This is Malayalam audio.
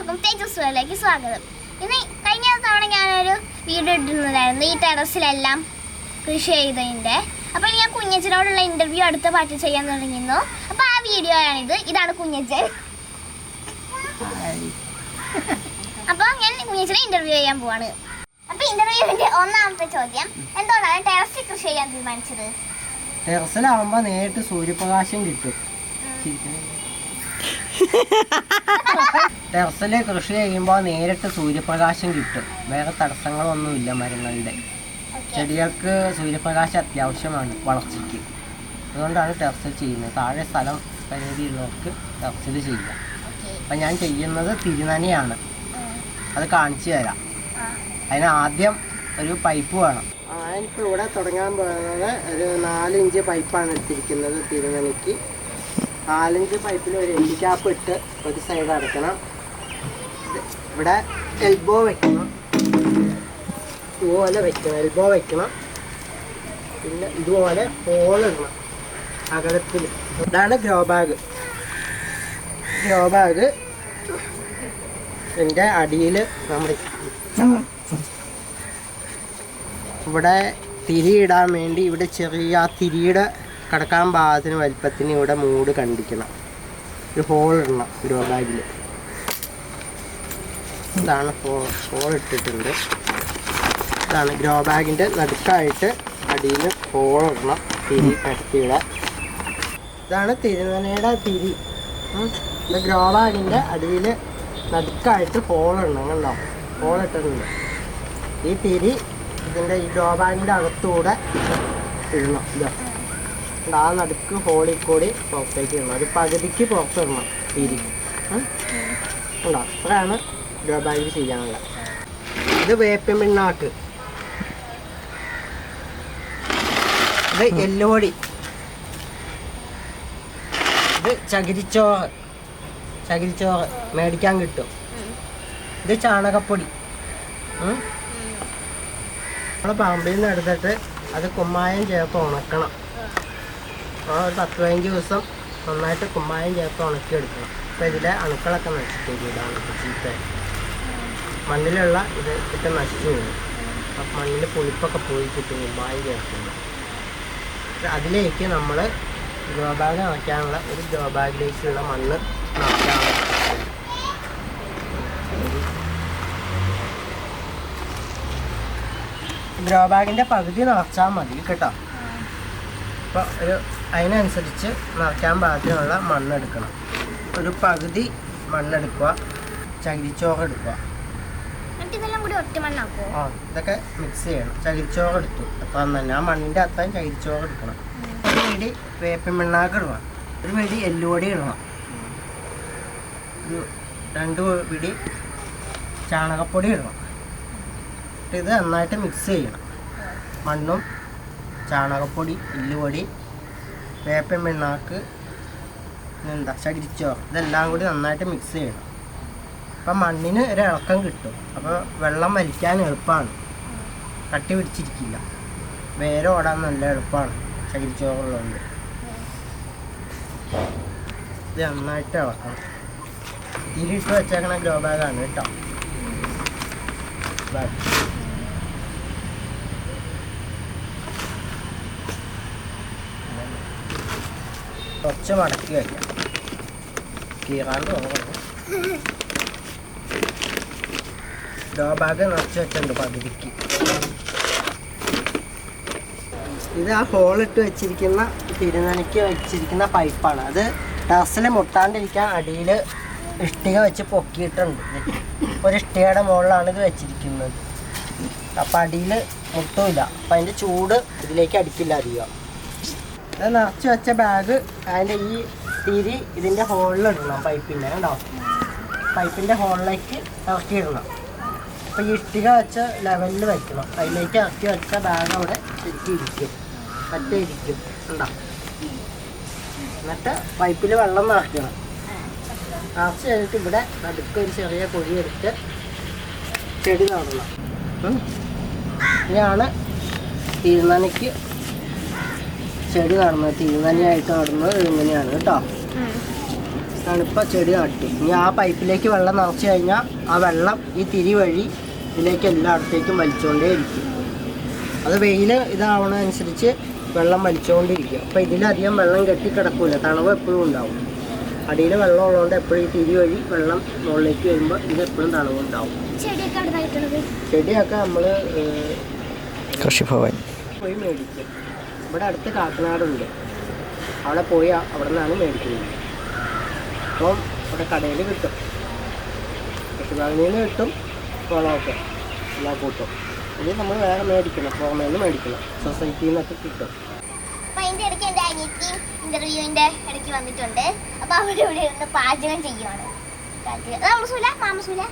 എല്ലാവർക്കും തേജസ്വിലേക്ക് സ്വാഗതം. ഇന്ന് കഴിഞ്ഞ തവണ ഞാനൊരു വീഡിയോ ഇട്ടിരുന്നതായിരുന്നു ഈ ടെറസിലെല്ലാം കൃഷി ചെയ്തതിൻ്റെ. അപ്പോൾ ഞാൻ കുഞ്ഞച്ചനോടുള്ള ഇൻ്റർവ്യൂ അടുത്ത പാർട്ട് ചെയ്യാൻ തുടങ്ങിയിരുന്നു. അപ്പോൾ ആ വീഡിയോ ആണിത്. ഇതാണ് കുഞ്ഞച്ചൻ. അപ്പോൾ ഞാൻ കുഞ്ഞച്ചനെ ഇൻ്റർവ്യൂ ചെയ്യാൻ പോവാണ്. അപ്പോൾ ഇൻ്റർവ്യൂവിൻ്റെ ഒന്നാമത്തെ ചോദ്യം, എന്തുകൊണ്ടാണ് ടെറസിൽ കൃഷി ചെയ്യാൻ തീരുമാനിച്ചത്? ടെറസിലാവുമ്പോൾ നേരിട്ട് സൂര്യപ്രകാശം കിട്ടും. ടെറസിൽ കൃഷി ചെയ്യുമ്പോൾ നേരിട്ട് സൂര്യപ്രകാശം കിട്ടും. വേറെ തടസ്സങ്ങളൊന്നുമില്ല മരങ്ങളുടെ. ചെടികൾക്ക് സൂര്യപ്രകാശം അത്യാവശ്യമാണ് വളർച്ചയ്ക്ക്. അതുകൊണ്ടാണ് ടെറസിൽ ചെയ്യുന്നത്. താഴെ സ്ഥലം പരിമിതിയുള്ളവർക്ക് ടെറസിൽ ചെയ്യാം. അപ്പം ഞാൻ ചെയ്യുന്നത് തിരുനനയാണ്. അത് കാണിച്ചു തരാം. അതിന് ആദ്യം ഒരു പൈപ്പ് വേണം. ഞാനിപ്പോൾ ഇവിടെ തുടങ്ങാൻ പോകുന്നത് ഒരു 4 ഇഞ്ച് പൈപ്പാണ് എടുത്തിരിക്കുന്നത് തിരുനനയ്ക്ക്. 4 ഇഞ്ച് പൈപ്പിൽ ഒരു എൻഡ് ക്യാപ്പ് ഇട്ട് ഒരു സൈഡ് അടയ്ക്കണം. ഇവിടെ എൽബോ വെക്കണം, ഇതുപോലെ വെക്കണം, എൽബോ വെക്കണം. പിന്നെ ഇതുപോലെ ഹോളിടണം അകലത്തിൽ. ഇതാണ് ഗ്രോ ബാഗ്. ഗ്രോ ബാഗ് ഇതിൻ്റെ അടിയിൽ നമ്മൾ ഇവിടെ തിരി ഇടാൻ വേണ്ടി ഇവിടെ ചെറിയ ആ തിരിയുടെ കിടക്കാൻ പാകത്തിന് വലിപ്പത്തിന് ഇവിടെ മൂട് കണ്ടിക്കണം. ഒരു ഹോൾ ഇടണം ഗ്രോ ബാഗിൽ. ഇതാണ് ഹോൾ ഇട്ടിട്ടുണ്ട്. ഇതാണ് ഗ്രോ ബാഗിൻ്റെ നടുക്കായിട്ട് അടിയിൽ ഹോൾ ഇടണം. തിരി കടത്തിയുടെ ഇതാണ് തിരുനനയുടെ തിരി. ഇത് ഗ്രോ ബാഗിൻ്റെ അടിയിൽ നടുക്കായിട്ട് ഹോൾ ഇടണം. കണ്ടോ, ഹോൾ ഇട്ടിട്ടുണ്ട്. ഈ തിരി ഇതിൻ്റെ ഈ ഗ്രോ ബാഗിൻ്റെ അകത്തൂടെ ഇടണം. ഇതാ ആ നടുക്ക് ഹോളിൽ കൂടി പുറത്തേക്ക് ഇടണം. ഒരു പകുതിക്ക് പുറത്തിടണം തിരി. ഉണ്ടോ, അത്രയാണ് ഗ്രോ ബാഗിൽ ചെയ്യാനുള്ളത്. ഇത് വേപ്പിൻ പിണ്ണാക്ക്, ഇത് എല്ലുപൊടി, ഇത് ചകിരിച്ചോറ് മേടിക്കാൻ കിട്ടും. ഇത് ചാണകപ്പൊടി. നമ്മൾ പറമ്പിൽ നിന്ന് എടുത്തിട്ട് അത് കുമ്മായം ചേർത്ത് ഉണക്കണം. ഒരു 10-15 ദിവസം നന്നായിട്ട് കുമ്മായം ചേർത്ത് ഉണക്കിയെടുക്കണം. അപ്പോൾ ഇതിലെ അണുക്കളൊക്കെ നശിച്ചു. ഇതാണ് ചീത്ത മണ്ണിലുള്ള ഇത് ഇട്ട് നശിച്ചു പോകും. അപ്പം മണ്ണിൽ പുളിപ്പൊക്കെ പോയി കിട്ടും കുമ്മായം ചേർക്കുന്നത്. അതിലേക്ക് നമ്മൾ ഗ്രോ ബാഗ് നിറയ്ക്കാനുള്ള ഒരു ഗ്രോ ബാഗിലേക്കുള്ള മണ്ണ് നിറയ്ക്കാനുള്ള ഗ്രോ ബാഗിൻ്റെ പകുതി നിറച്ചാൽ മതി കേട്ടോ. അപ്പോൾ അതിനനുസരിച്ച് നിറയ്ക്കാൻ പാകത്തിനുള്ള മണ്ണെടുക്കണം. ഒരു പകുതി മണ്ണെടുക്കുക, ചകിരിച്ചോറ് എടുക്കുക. ഇതൊക്കെ മിക്സ് ചെയ്യണം. ചകിരിച്ചോറ് എടുത്തു അത്ര തന്നെ. ആ മണ്ണിൻ്റെ അത്രയും ചകിരിച്ചോറ് എടുക്കണം. ഒരു പിടി വേപ്പിൻ പിണ്ണാക്ക് ഇടണം. ഒരു പിടി എല്ലുപൊടി ഇടണം. ഒരു 2 പിടി ചാണകപ്പൊടി ഇടണം. ഇത് നന്നായിട്ട് മിക്സ് ചെയ്യണം. മണ്ണും ചാണകപ്പൊടി, എല്ലുപൊടി, വേപ്പിൻ പിണ്ണാക്ക്, ചകിരിച്ചോറ്, ഇതെല്ലാം കൂടി നന്നായിട്ട് മിക്സ് ചെയ്യണം. അപ്പം മണ്ണിന് ഒരു ഇളക്കം കിട്ടും. അപ്പോൾ വെള്ളം വലിക്കാൻ എളുപ്പമാണ്. കട്ടി പിടിച്ചിരിക്കില്ല. വേര് ഓടാൻ നല്ല എളുപ്പമാണ് ചകിരിച്ചോറുള്ളതുകൊണ്ട്. ഇത് നന്നായിട്ട് ഇളക്കണം. തിരിയിട്ട് വെച്ചേക്കണ ഗ്രോ ബാഗാണ് കേട്ടോ. കുറച്ച് മടക്കി വയ്ക്കാം. കീറാണ്ട് നോക്കണം. ഗ്രോ ബാഗ് നിറച്ച് വെച്ചിട്ടുണ്ട് പകുതിക്ക്. ഇത് ആ ഹോളിട്ട് വെച്ചിരിക്കുന്ന തിരുനനയ്ക്ക് വെച്ചിരിക്കുന്ന പൈപ്പാണ്. അത് ടെറസിൽ മുട്ടാണ്ടിരിക്കാൻ അടിയിൽ ഇഷ്ടിക വെച്ച് പൊക്കിയിട്ടുണ്ട്. ഒരു ഇഷ്ടികയുടെ മുകളിലാണ് ഇത് വെച്ചിരിക്കുന്നത്. അപ്പം അടിയിൽ മുട്ടില്ല. അപ്പം അതിൻ്റെ ചൂട് ഇതിലേക്ക് അടിക്കില്ല അധികം. അത് നിറച്ച് വെച്ച ബാഗ് അതിൻ്റെ ഈ തിരി ഇതിൻ്റെ ഹോളിലിടണം. പൈപ്പിൻ്റെ കണ്ടോ, പൈപ്പിൻ്റെ ഹോളിലേക്ക് ഇറക്കിയിടണം. അപ്പോൾ ഈ ഇഷ്ടിക വെച്ച ലെവലിൽ വയ്ക്കണം. അതിലേക്ക് ഇറക്കി വെച്ച ബാഗ് അവിടെ ശരിക്കും ഇരിക്കും, മറ്റേ ഇരിക്കും. ഉണ്ടോ, എന്നിട്ട് പൈപ്പിൽ വെള്ളം നിറയ്ക്കണം. നിറച്ച് കഴിഞ്ഞിട്ട് ഇവിടെ നടുക്ക് ഒരു ചെറിയ പൊടി എടുത്ത് ചെടി നടണം. ഇതാണ് തിരുനനയ്ക്ക് ചെടി നടന്നത്. തിരുനനയായിട്ട് നടന്നത് ഇങ്ങനെയാണ് കേട്ടോ. തണുപ്പ ചെടി നട്ടു. ഇനി ആ പൈപ്പിലേക്ക് വെള്ളം നിറച്ച് കഴിഞ്ഞാൽ ആ വെള്ളം ഈ തിരി വഴി ഇതിലേക്ക് എല്ലായിടത്തേക്കും വലിച്ചുകൊണ്ടേ ഇരിക്കും. അത് വെയിൽ ഇതാവണതനുസരിച്ച് വെള്ളം വലിച്ചുകൊണ്ടിരിക്കും. അപ്പോൾ ഇതിലധികം വെള്ളം കെട്ടിക്കിടക്കില്ല, തണുവ് എപ്പോഴും ഉണ്ടാവും. അടിയിൽ വെള്ളം ഉള്ളതുകൊണ്ട് എപ്പോഴും ഈ തിരി വഴി വെള്ളം മുകളിലേക്ക് വരുമ്പോൾ ഇതെപ്പോഴും തണുവുണ്ടാവും. ചെടിയൊക്കെ നമ്മൾ കൃഷിഭവൻ പോയി മേടിക്കും. ഇവിടെ അടുത്ത് കാക്കനാടുണ്ട്, അവിടെ പോയി അവിടെ നിന്നാണ് മേടിക്കുന്നത്. അപ്പം ഇവിടെ കടയിൽ കിട്ടും, കൃഷിഭവനിൽ നിന്ന് കിട്ടും വളമൊക്കെ എല്ലാ കൂട്ടും. ഇത് നമ്മൾ വേറെ മേടിക്കണം, പുറമേ നിന്ന് മേടിക്കണം, സൊസൈറ്റിയിൽ നിന്നൊക്കെ കിട്ടും. അപ്പൊ അതിന്റെ ഇടയ്ക്ക് എന്റെ അനിയത്തി ഇന്റർവ്യൂവിന്റെ ഇടയ്ക്ക് വന്നിട്ടുണ്ട്. അപ്പൊ അവിടെ ഇവിടെ ഇരുന്ന് പാചകം ചെയ്യുവാണ്. മാമസൂല